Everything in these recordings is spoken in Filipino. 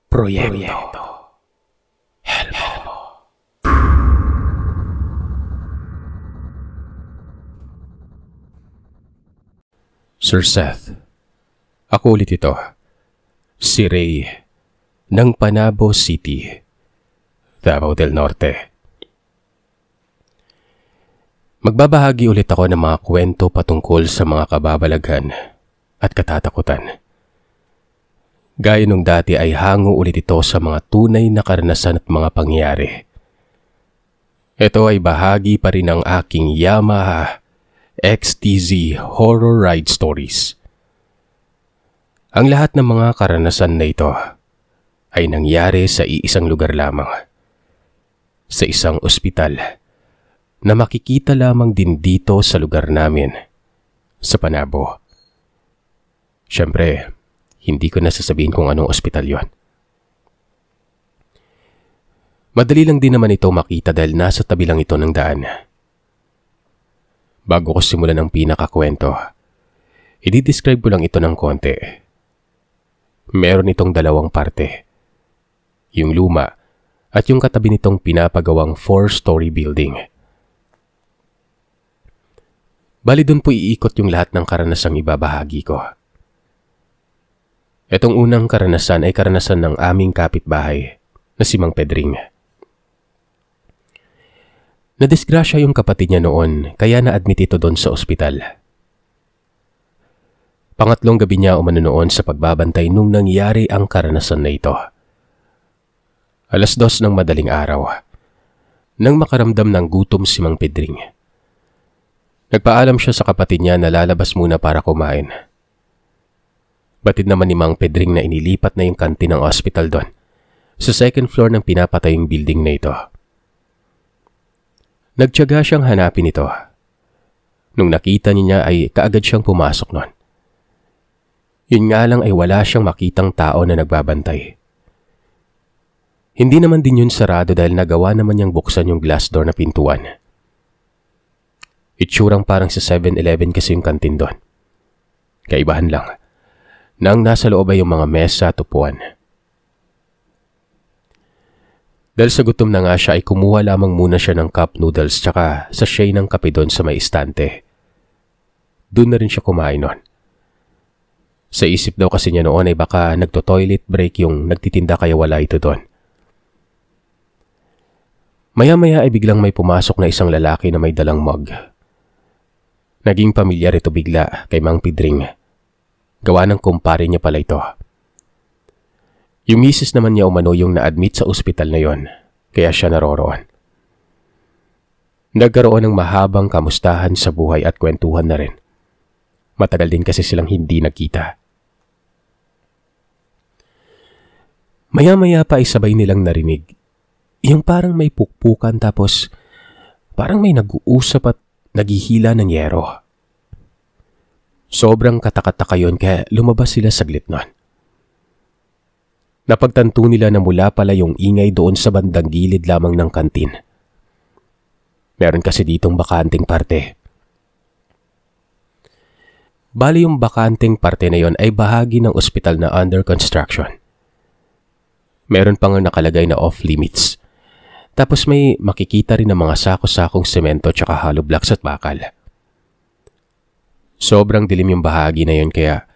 Proyekto Helmo. Sir Seth, ako ulit ito. Si Ray ng Panabo City, Davao del Norte. Magbabahagi ulit ako ng mga kwento patungkol sa mga kababalaghan at katatakutan. Gaya nung dati ay hango ulit ito sa mga tunay na karanasan at mga pangyayari. Ito ay bahagi pa rin ng aking Yamaha XTZ Horror Ride Stories. Ang lahat ng mga karanasan na ito ay nangyari sa iisang lugar lamang. Sa isang ospital na makikita lamang din dito sa lugar namin, sa Panabo. Siyempre, hindi ko nasasabihin kung anong ospital yon. Madali lang din naman ito makita dahil nasa tabi lang ito ng daan. Bago ko simulan ang pinakakwento, i-describe ko lang ito ng konti. Meron itong dalawang parte. Yung luma at yung katabi nitong pinapagawang 4-story building. Bali doon po iikot yung lahat ng karanasang ibabahagi ko. Itong unang karanasan ay karanasan ng aming kapitbahay na si Mang Pedring. Nadisgrasya yung kapatid niya noon kaya na-admit ito doon sa ospital. Pangatlong gabi niya umano noon sa pagbabantay nung nangyari ang karanasan na ito. 2:00 ng madaling araw. Nang makaramdam ng gutom si Mang Pedring. Nagpaalam siya sa kapatid niya na lalabas muna para kumain. Batid naman ni Mang Pedring na inilipat na yung kantin ng hospital doon, sa second floor ng pinapatayong building na ito. Nagtiyaga siyang hanapin ito. Nung nakita niya ay kaagad siyang pumasok noon. Yun nga lang ay wala siyang makitang tao na nagbabantay. Hindi naman din yun sarado dahil nagawa naman niyang buksan yung glass door na pintuan. Itsurang parang sa 7-Eleven kasi yung kantin doon. Kaibahan lang. Nang nasa loob ay yung mga mesa at upuan. Dahil sa gutom na nga siya ay kumuha lamang muna siya ng cup noodles tsaka sachet ng kape doon sa may istante. Doon na rin siya kumain noon. Sa isip daw kasi niya noon ay baka nagto-toilet break yung nagtitinda kaya wala ito doon. Maya-maya ay biglang may pumasok na isang lalaki na may dalang mug. Naging pamilyar ito bigla kay Mang Pedring. Gawa ng kumpare niya pala ito. Yung misis naman niya umano yung na-admit sa ospital na yon, kaya siya naroroon. Nagkaroon ng mahabang kamustahan sa buhay at kwentuhan na rin. Matagal din kasi silang hindi nagkita. Maya-maya pa ay sabay nilang narinig. Yung parang may pukpukan tapos parang may nag-uusap at naghihila ng yero. Sobrang katakataka yun kaya lumabas sila saglit nun. Napagtanto nila na mula pala yung ingay doon sa bandang gilid lamang ng kantin. Meron kasi ditong bakanteng parte. Bali yung bakanteng parte na yon ay bahagi ng ospital na under construction. Meron pang nakalagay na off-limits. Tapos may makikita rin ng mga sako-sakong semento tsaka hollow blocks at bakal. Sobrang dilim yung bahagi na yon kaya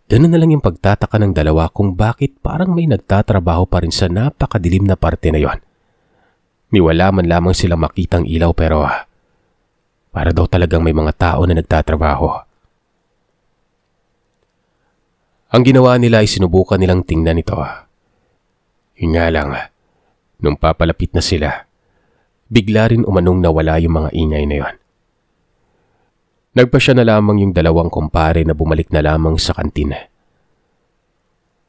ganun na lang yung pagtataka ng dalawa kung bakit parang may nagtatrabaho pa rin sa napakadilim na parte na yon. Niwala man lamang silang makitang ilaw pero para daw talagang may mga tao na nagtatrabaho. Ang ginawa nila ay sinubukan nilang tingnan ito. Yun nga lang, nung papalapit na sila, bigla rin umanong nawala yung mga ingay na yon. Nagpa siya na lamang yung dalawang kumpare na bumalik na lamang sa kantin.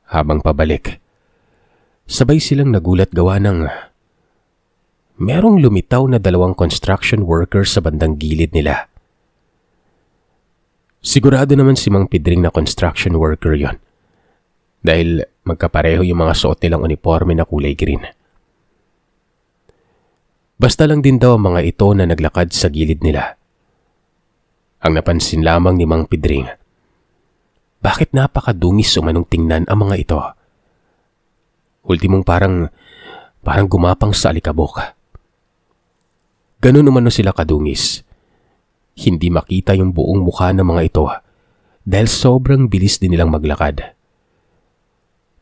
Habang pabalik, sabay silang nagulat gawa ng merong lumitaw na dalawang construction worker sa bandang gilid nila. Sigurado naman si Mang Pedring na construction worker yon. Dahil magkapareho yung mga suot nilang uniforme na kulay green. Basta lang din daw ang mga ito na naglakad sa gilid nila. Ang napansin lamang ni Mang Pedring, bakit napakadungis umanong tingnan ang mga ito? Ultimong parang gumapang sa alikabok. Ganun umano sila kadungis. Hindi makita yung buong mukha ng mga ito dahil sobrang bilis din nilang maglakad.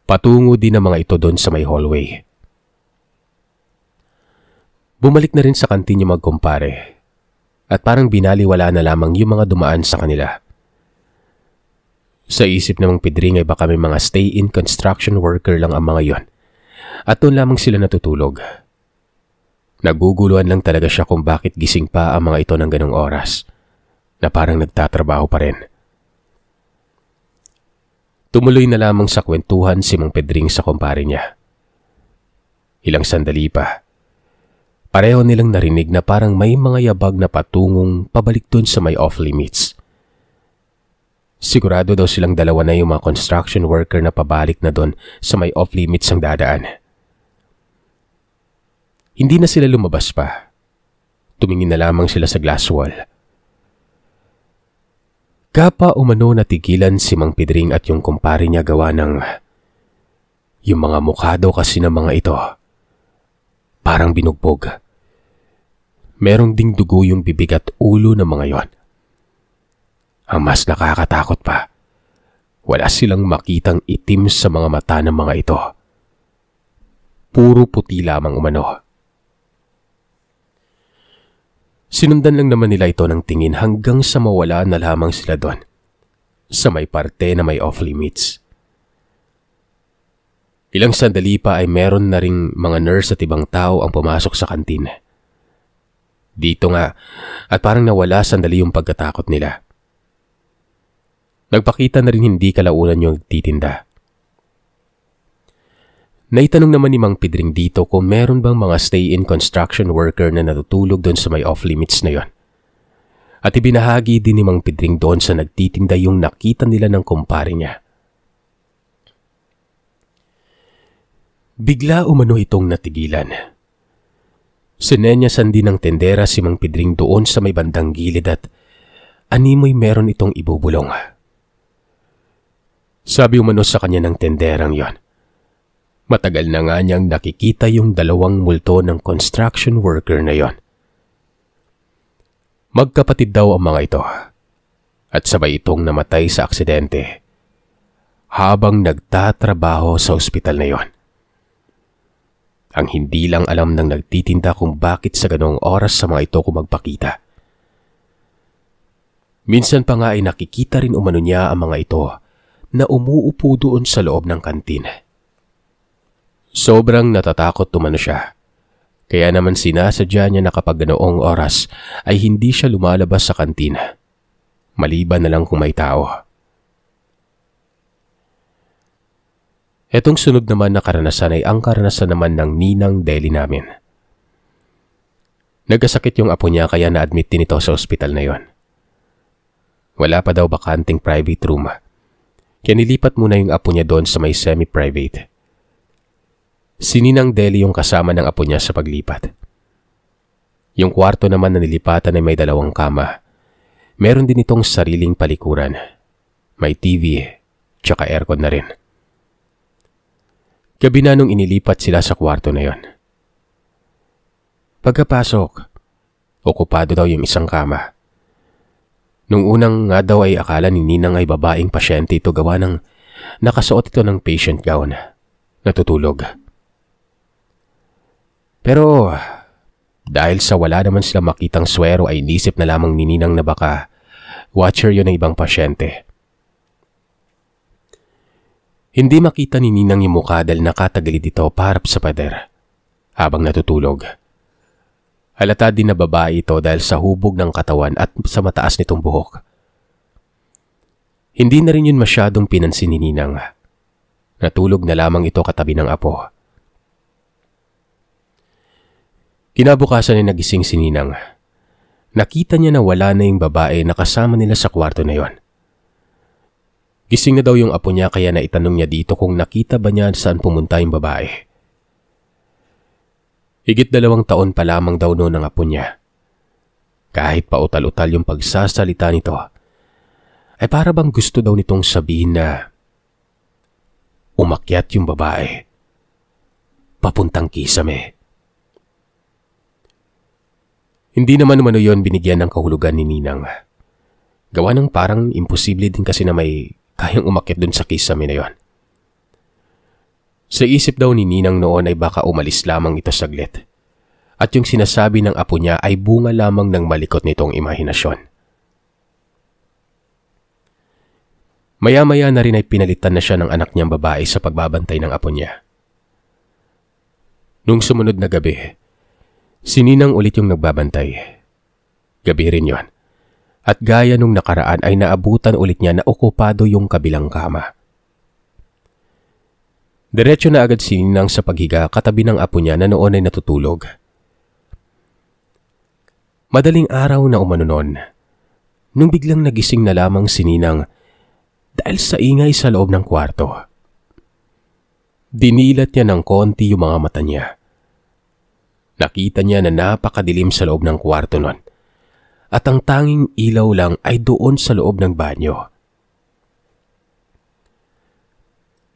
Patungo din ang mga ito doon sa may hallway. Bumalik na rin sa kantin yung magkumpare at parang binaliwala na lamang yung mga dumaan sa kanila. Sa isip namang Pedring ay baka may mga stay-in construction worker lang ang mga yon at doon lamang sila natutulog. Naguguluhan lang talaga siya kung bakit gising pa ang mga ito ng ganong oras na parang nagtatrabaho pa rin. Tumuloy na lamang sa kwentuhan si Mang Pedring sa kumpare niya. Ilang sandali pa, pareho nilang narinig na parang may mga yabag na patungong pabalik dun sa may off-limits. Sigurado daw silang dalawa na yung mga construction worker na pabalik na doon sa may off-limits ang dadaan. Hindi na sila lumabas pa. Tumingin na lamang sila sa glass wall. Kapa umano natigilan si Mang Pedring at yung kumpare niya gawa ng yung mga mukha daw kasi ng mga ito. Parang binugbog. Merong ding dugo yung bibig at ulo ng mga yon. Ang mas nakakatakot pa, wala silang makitang itim sa mga mata ng mga ito. Puro puti lamang umano. Sinundan lang naman nila ito ng tingin hanggang sa mawala na lamang sila doon, sa may parte na may off-limits. Ilang sandali pa ay meron na ring mga nurse at ibang tao ang pumasok sa kantin. Dito nga, at parang nawala sandali yung pagkatakot nila. Nagpakita na rin hindi kalaunan yung titinda. Naitanong naman ni Mang Pedring dito kung meron bang mga stay-in construction worker na natutulog doon sa may off-limits na yon. At ibinahagi din ni Mang Pedring doon sa nagtitinda yung nakita nila ng kumpare niya. Bigla umano itong natigilan. Sinenyasan din ng tendera si Mang Pedring doon sa may bandang gilid at animoy meron itong ibubulong. Sabi umano sa kanya ng tenderang yon, matagal na nga niyang nakikita yung dalawang multo ng construction worker na yon. Magkapatid daw ang mga ito at sabay itong namatay sa aksidente habang nagtatrabaho sa ospital na yon. Ang hindi lang alam ng nagtitinda kung bakit sa ganong oras sa mga ito magpakita. Minsan pa nga ay nakikita rin umano niya ang mga ito na umuupo doon sa loob ng kantin. Sobrang natatakot umano siya. Kaya naman sinasadya niya na kapag ganoong oras ay hindi siya lumalabas sa kantin. Maliban na lang kung may tao. Etong sunod naman na karanasan ay ang karanasan naman ng ninang Deli namin. Nagkasakit yung apo niya kaya na-admit din ito sa ospital na yon. Wala pa daw bakanting private room. Kaya nilipat muna yung apo niya doon sa may semi-private. Si Ninang Deli yung kasama ng apo niya sa paglipat. Yung kwarto naman na nilipatan ay may 2 kama. Meron din itong sariling palikuran. May TV, tsaka aircon na rin. Gabi na nung inilipat sila sa kwarto na yon. Pagkapasok, okupado daw yung isang kama. Nung unang nga daw ay akala ni Ninang ay babaeng pasyente ito gawa ng nakasuot ito ng patient gown. Natutulog. Pero dahil sa wala naman sila makitang swero ay inisip na lamang ni Ninang na baka watcher yun ng ibang pasyente. Hindi makita ni Ninang yung mukha dahil nakatagilid ito parap sa pader habang natutulog. Halata din na babae ito dahil sa hubog ng katawan at sa mataas nitong buhok. Hindi na rin yun masyadong pinansin ni Ninang. Natulog na lamang ito katabi ng apo. Kinabukasan ay nagising si Ninang. Nakita niya na wala na yung babae na kasama nila sa kwarto na yon. Gising na daw yung apo niya kaya naitanong niya dito kung nakita ba niya saan pumunta yung babae. Higit 2 taon pa lamang daw noon ang apo niya. Kahit pautal-utal yung pagsasalita nito, ay para bang gusto daw nitong sabihin na umakyat yung babae papuntang Kisame. Hindi naman umano yon binigyan ng kahulugan ni Ninang. Gawa ng parang imposible din kasi na may kayang umakyat dun sa Kisame na yon. Sa isip daw ni Ninang noon ay baka umalis lamang ito saglit. At yung sinasabi ng apo niya ay bunga lamang ng malikot nitong imahinasyon. Maya-maya na rin ay pinalitan na siya ng anak niyang babae sa pagbabantay ng apo niya. Nung sumunod na gabi, si Ninang ulit yung nagbabantay. Gabi rin yon. At gaya nung nakaraan ay naabutan ulit niya na okupado yung kabilang kama. Diretso na agad si Ninang sa paghiga katabi ng apo niya na noon ay natutulog. Madaling araw na umano noon, nung biglang nagising na lamang si Ninang dahil sa ingay sa loob ng kwarto. Dinilat niya ng konti yung mga mata niya. Nakita niya na napakadilim sa loob ng kwarto nun at ang tanging ilaw lang ay doon sa loob ng banyo.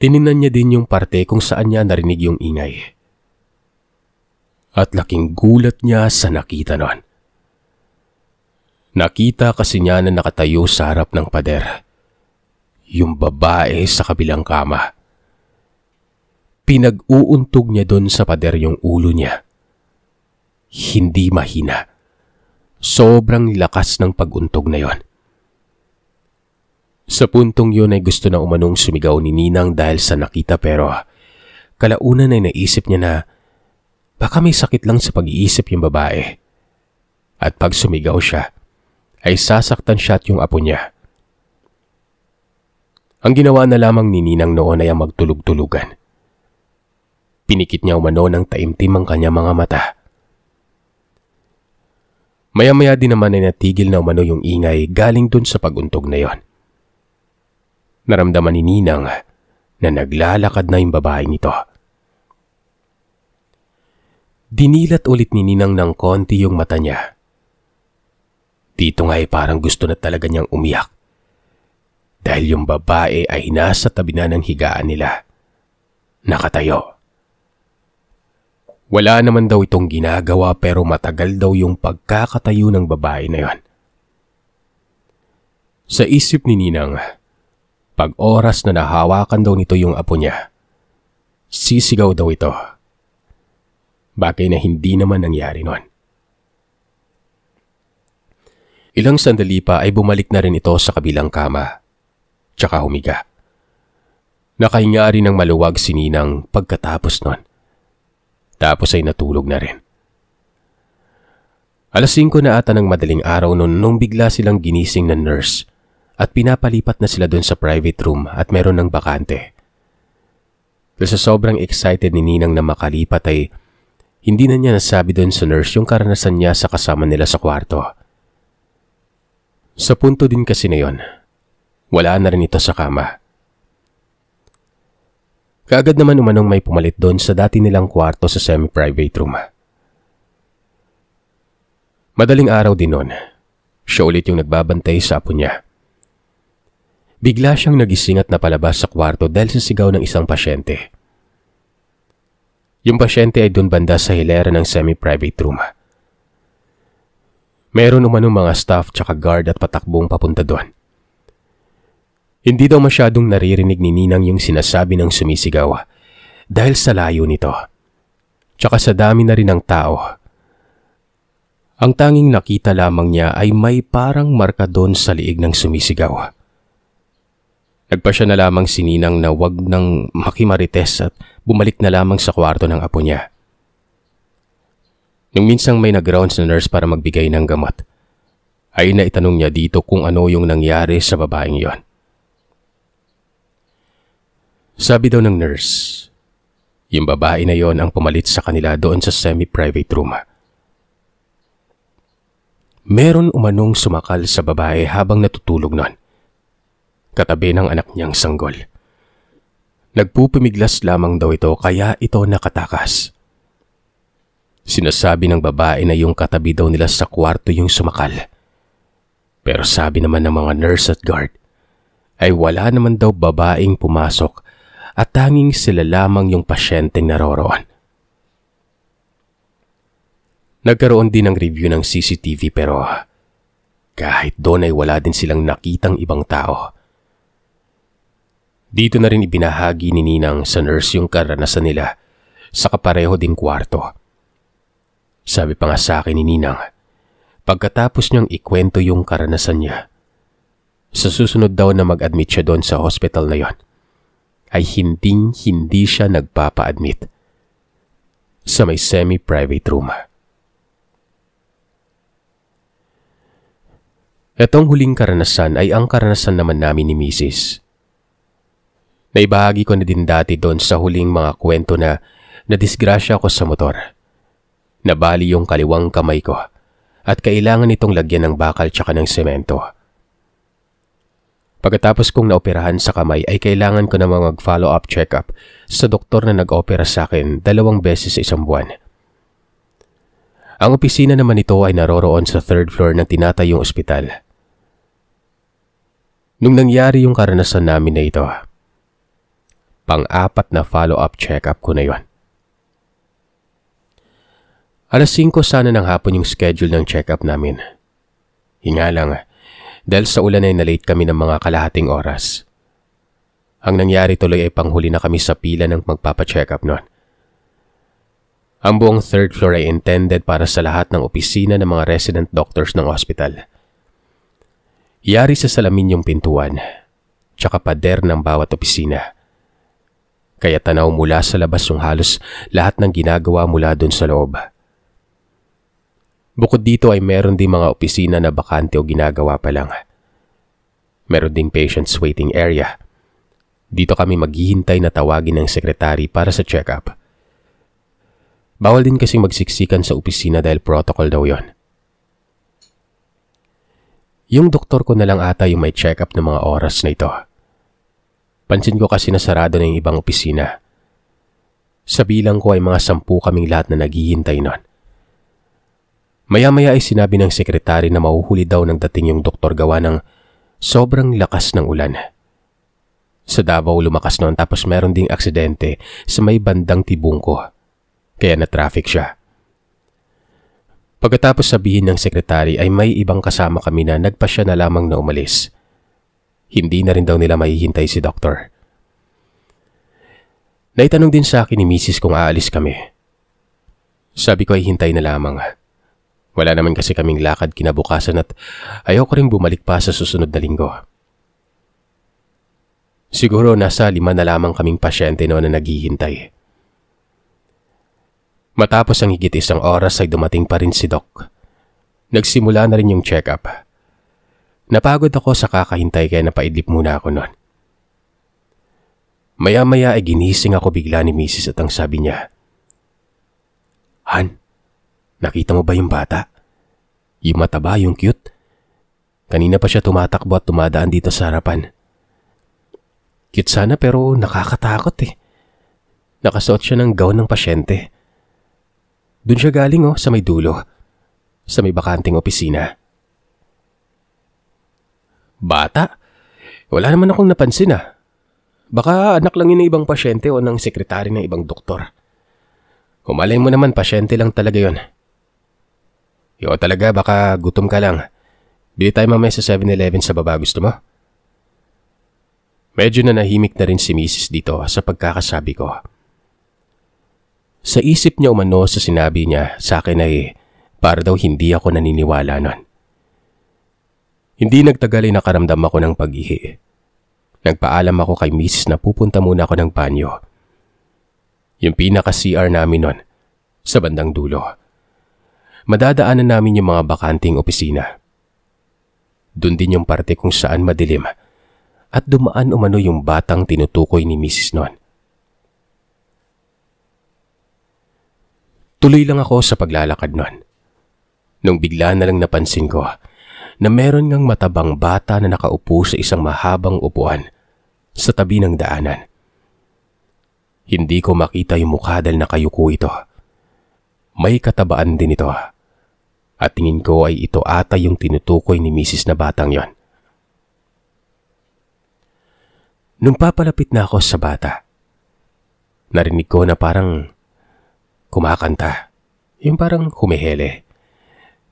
Tiningnan niya din yung parte kung saan niya narinig yung ingay. At laking gulat niya sa nakita nun. Nakita kasi niya na nakatayo sa harap ng pader. Yung babae sa kabilang kama. Pinag-uuntog niya doon sa pader yung ulo niya. Hindi mahina. Sobrang lakas ng pag-untog na yon. Sa puntong yun ay gusto na umanong sumigaw ni Ninang dahil sa nakita pero kalaunan ay naisip niya na baka may sakit lang sa pag-iisip yung babae. At pag sumigaw siya, ay sasaktan siya at yung apo niya. Ang ginawa na lamang ni Ninang noon ay ang magtulog-tulugan. Pinikit niya umano ng taimtim ang kanya mga mata. Maya-maya din naman ay natigil na umano yung ingay galing dun sa paguntog na yon. Naramdaman ni Ninang na naglalakad na yung babaeng ito. Dinilat ulit ni Ninang ng konti yung mata niya. Dito nga ay parang gusto na talaga niyang umiyak. Dahil yung babae ay nasa tabi na ng higaan nila. Nakatayo. Wala naman daw itong ginagawa pero matagal daw yung pagkakatayo ng babae na yon. Sa isip ni Ninang, pag oras na nahawakan daw nito yung apo niya, sisigaw daw ito. Bagay na hindi naman nangyari nun. Ilang sandali pa ay bumalik na rin ito sa kabilang kama, tsaka humiga. Nakahinga rin ng maluwag si Ninang pagkatapos nun. Tapos ay natulog na rin. 5:00 na ata ng madaling araw nung bigla silang ginising ng nurse at pinapalipat na sila doon sa private room at meron ng bakante. Dahil sa sobrang excited ni Ninang na makalipat ay hindi na niya nasabi doon sa nurse yung karanasan niya sa kasama nila sa kwarto. Sa punto din kasi na yon, wala na rin ito sa kama. Kaagad naman umanong may pumalit doon sa dati nilang kwarto sa semi-private room. Madaling araw din noon, siya ulit yung nagbabantay sa apo niya. Bigla siyang nagising at napalabas sa kwarto dahil sa sigaw ng isang pasyente. Yung pasyente ay doon banda sa hilera ng semi-private room. Meron umanong mga staff tsaka guard at patakbong papunta doon. Hindi daw masyadong naririnig ni Ninang yung sinasabi ng sumisigaw dahil sa layo nito. Tsaka sa dami na rin ng tao. Ang tanging nakita lamang niya ay may parang marka doon sa liig ng sumisigaw. Nagpasya na lamang si Ninang na wag nang makimarites at bumalik na lamang sa kwarto ng apo niya. Nung minsang may nag-rounds na nurse para magbigay ng gamot, ay naitanong niya dito kung ano yung nangyari sa babaeng yon. Sabi daw ng nurse, yung babae na yon ang pumalit sa kanila doon sa semi-private room. Meron umanong sumakal sa babae habang natutulog nun, katabi ng anak niyang sanggol. Nagpupumiglas lamang daw ito kaya ito nakatakas. Sinasabi ng babae na yung katabi daw nila sa kwarto yung sumakal. Pero sabi naman ng mga nurse at guard ay wala naman daw babaeng pumasok at tanging sila lamang yung pasyenteng naroroon. Nagkaroon din ng review ng CCTV pero kahit doon ay wala din silang nakitang ibang tao. Dito na rin ibinahagi ni Ninang sa nurse yung karanasan nila sa kapareho ding kwarto. Sabi pa nga sa akin ni Ninang, pagkatapos niyang ikwento yung karanasan niya, sa susunod daw na mag-admit siya doon sa hospital na yon, ay hindi siya nagpapa-admit sa may semi-private room. Itong huling karanasan ay ang karanasan naman namin ni Mrs. Naibahagi ko na din dati doon sa huling mga kwento na nadisgrasya ako sa motor. Nabali yung kaliwang kamay ko at kailangan itong lagyan ng bakal tsaka ng semento. Pagkatapos kong naoperahan sa kamay ay kailangan ko namang mag-follow-up check-up sa doktor na nag-opera sa akin 2 beses sa isang buwan. Ang opisina naman ito ay naroroon sa 3rd floor ng tinatayong ospital. Nung nangyari yung karanasan namin na ito, pang-4 na follow-up check-up ko na yon. 5:00 sana ng hapon yung schedule ng check-up namin. Hinga lang, dahil sa ulan ay na-late kami ng mga kalahating oras. Ang nangyari tuloy ay panghuli na kami sa pila ng magpapa-check-up noon. Ang buong 3rd floor ay intended para sa lahat ng opisina ng mga resident doctors ng hospital. Yari sa salamin yung pintuan, tsaka pader ng bawat opisina. Kaya tanaw mula sa labas yung halos lahat ng ginagawa mula dun sa loob. Bukod dito ay meron din mga opisina na bakante o ginagawa pa lang. Meron ding patients waiting area. Dito kami maghihintay na tawagin ng sekretary para sa check-up. Bawal din kasing magsiksikan sa opisina dahil protocol daw yon. Yung doktor ko na lang ata yung may check-up ng mga oras na ito. Pansin ko kasi nasarado na yung ibang opisina. Sa bilang ko ay mga 10 kaming lahat na naghihintay nun. Maya-maya ay sinabi ng sekretary na mahuhuli daw ng dating yung doktor gawa ng sobrang lakas ng ulan. Sa Davao lumakas noon tapos meron ding aksidente sa may bandang Tibungko. Kaya na-traffic siya. Pagkatapos sabihin ng sekretary ay may ibang kasama kami na nagpasya na lamang na umalis. Hindi na rin daw nila mahihintay si doktor. Naitanong din sa akin ni Mrs. kung aalis kami. Sabi ko ay hintay na lamang. Wala naman kasi kaming lakad kinabukasan at ayaw ko rin bumalik pa sa susunod na linggo. Siguro nasa 5 na lamang kaming pasyente noon na naghihintay. Matapos ang higit 1 oras ay dumating pa rin si Doc. Nagsimula na rin yung check-up. Napagod ako sa kakahintay kaya napaidlip muna ako noon. Maya-maya ay ginising ako bigla ni Mrs. at ang sabi niya, "Han, nakita mo ba yung bata? Yung mataba, yung cute? Kanina pa siya tumatakbo at tumadaan dito sa harapan. Cute sana pero nakakatakot eh. Nakasuot siya ng gown ng pasyente. Doon siya galing sa may dulo, sa may bakanting opisina." Bata? Wala naman akong napansin Baka anak lang yun ng ibang pasyente o ng sekretary ng ibang doktor. Umalay mo naman, pasyente lang talaga yun. Yo talaga, baka gutom ka lang. Bili tayo mamaya sa 7-Eleven sa baba, gusto mo? Medyo nanahimik na rin si Mrs. dito sa pagkakasabi ko. Sa isip niya umano sa sinabi niya sa akin ay para daw hindi ako naniniwala nun. Hindi nagtagal ay nakaramdam ako ng pag-ihi. Nagpaalam ako kay Mrs. na pupunta muna ako ng banyo. Yung pinaka-CR namin nun, sa bandang dulo. Madadaanan namin yung mga bakanting opisina. Doon din yung parte kung saan madilim at dumaan umano yung batang tinutukoy ni Mrs. nun. Tuloy lang ako sa paglalakad nun. Nung bigla na lang napansin ko na meron ngang matabang bata na nakaupo sa isang mahabang upuan sa tabi ng daanan. Hindi ko makita yung mukha dahil nakayuko ito. May katabaan din ito at tingin ko ay ito ata yung tinutukoy ni Mrs. na batang yon. Nung papalapit na ako sa bata, narinig ko na parang kumakanta Yung parang humihele.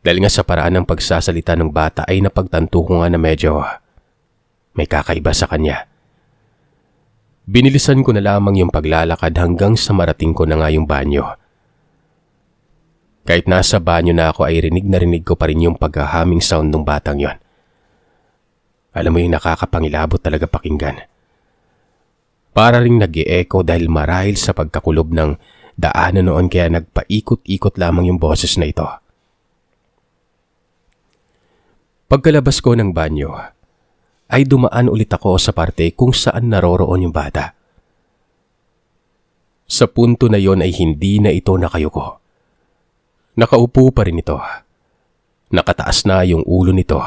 Dahil nga sa paraan ng pagsasalita ng bata ay napagtanto ko nga na medyo may kakaiba sa kanya. Binilisan ko na lamang yung paglalakad hanggang sa marating ko na nga yung banyo. Kahit nasa banyo na ako ay rinig na rinig ko pa rin yung paghahaming sound ng batang yon. Alam mo yung nakakapangilabot talaga pakinggan. Para ring nag-i-echo dahil marahil sa pagkakulob ng daanan noon kaya nagpaikot-ikot lamang yung boses na ito. Pagkalabas ko ng banyo, ay dumaan ulit ako sa parte kung saan naroroon yung bata. Sa punto na yon ay hindi na ito nakayuko. Nakaupo pa rin ito. Nakataas na yung ulo nito.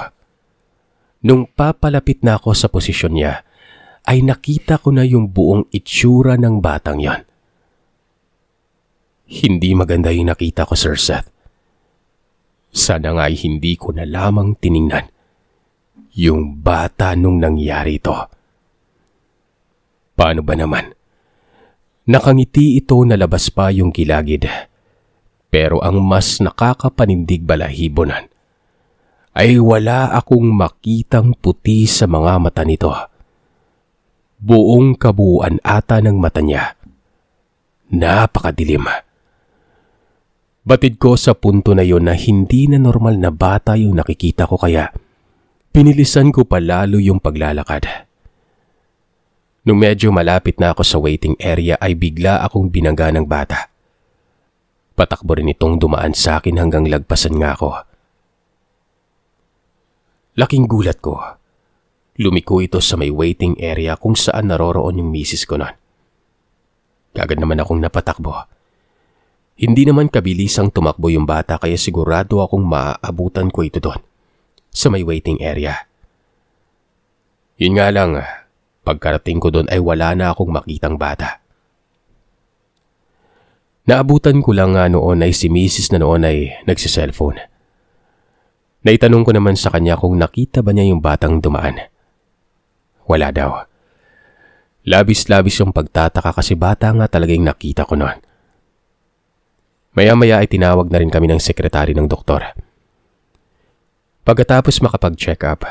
Nung papalapit na ako sa posisyon niya, ay nakita ko na yung buong itsura ng batang yon. Hindi maganda yung nakita ko, Sir Seth. Sana nga ay hindi ko na lamang tiningnan yung bata nung nangyari ito. Paano ba naman? Nakangiti ito na labas pa yung gilagid. Pero ang mas nakakapanindig balahibonan ay wala akong makitang puti sa mga mata nito. Buong kabuuan ata ng mata niya. Napakadilim. Batid ko sa punto na yon na hindi na normal na bata yung nakikita ko kaya pinilisan ko pa lalo yung paglalakad. Nung medyo malapit na ako sa waiting area ay bigla akong binangga ng bata. Patakbo rin itong dumaan sa akin hanggang lagpasan nga ako. Laking gulat ko. Lumiko ito sa may waiting area kung saan naroroon yung misis ko nun. Kagad naman akong napatakbo. Hindi naman kabilisang tumakbo yung bata kaya sigurado akong maaabutan ko ito doon sa may waiting area. Yun nga lang, pagkarating ko doon ay wala na akong makitang bata. Naabutan ko lang nga noon ay si misis na noon ay nagsiselfone. Naitanong ko naman sa kanya kung nakita ba niya yung batang dumaan. Wala daw. Labis-labis yung pagtataka kasi bata nga talagang nakita ko noon. Maya-maya ay tinawag na rin kami ng sekretary ng doktor. Pagkatapos makapag-check up,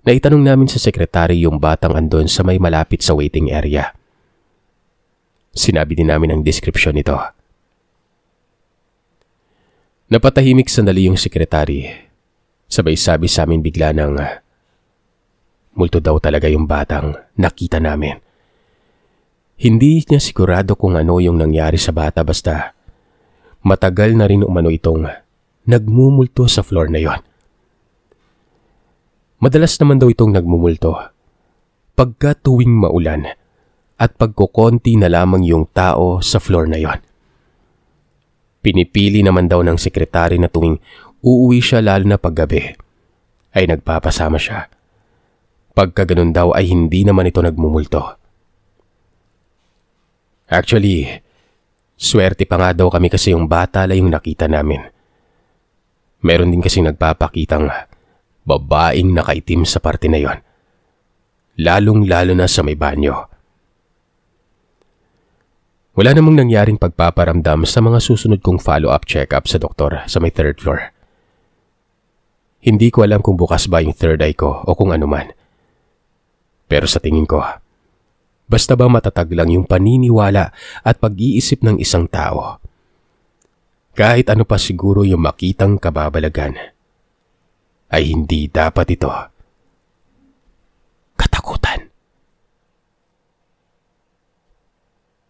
naitanong namin sa sekretary yung batang andon sa may malapit sa waiting area. Sinabi din namin ang description nito. Napatahimik sandali yung sekretary. Sabay sabi sa amin bigla ng multo daw talaga yung batang nakita namin. Hindi niya sigurado kung ano yung nangyari sa bata basta matagal na rin umano itong nagmumulto sa floor na yon. Madalas naman daw itong nagmumulto pagka tuwing maulan at pagkukonti na lamang yung tao sa floor na yon. Pinipili naman daw ng sekretary na tuwing uuwi siya lalo na paggabi ay nagpapasama siya. Pagka ganun daw ay hindi naman ito nagmumulto. Actually, swerte pa nga daw kami kasi yung bata lang yung nakita namin. Meron din kasi nagpapakitang babaeng nakaitim sa parte na yon. Lalong-lalo na sa may banyo. Wala namang nangyaring pagpaparamdam sa mga susunod kong follow-up check-up sa doktor sa may 3rd floor. Hindi ko alam kung bukas ba yung third eye ko o kung ano man. Pero sa tingin ko, basta ba matatag lang yung paniniwala at pag-iisip ng isang tao. Kahit ano pa siguro yung makitang kababalagan, ay hindi dapat ito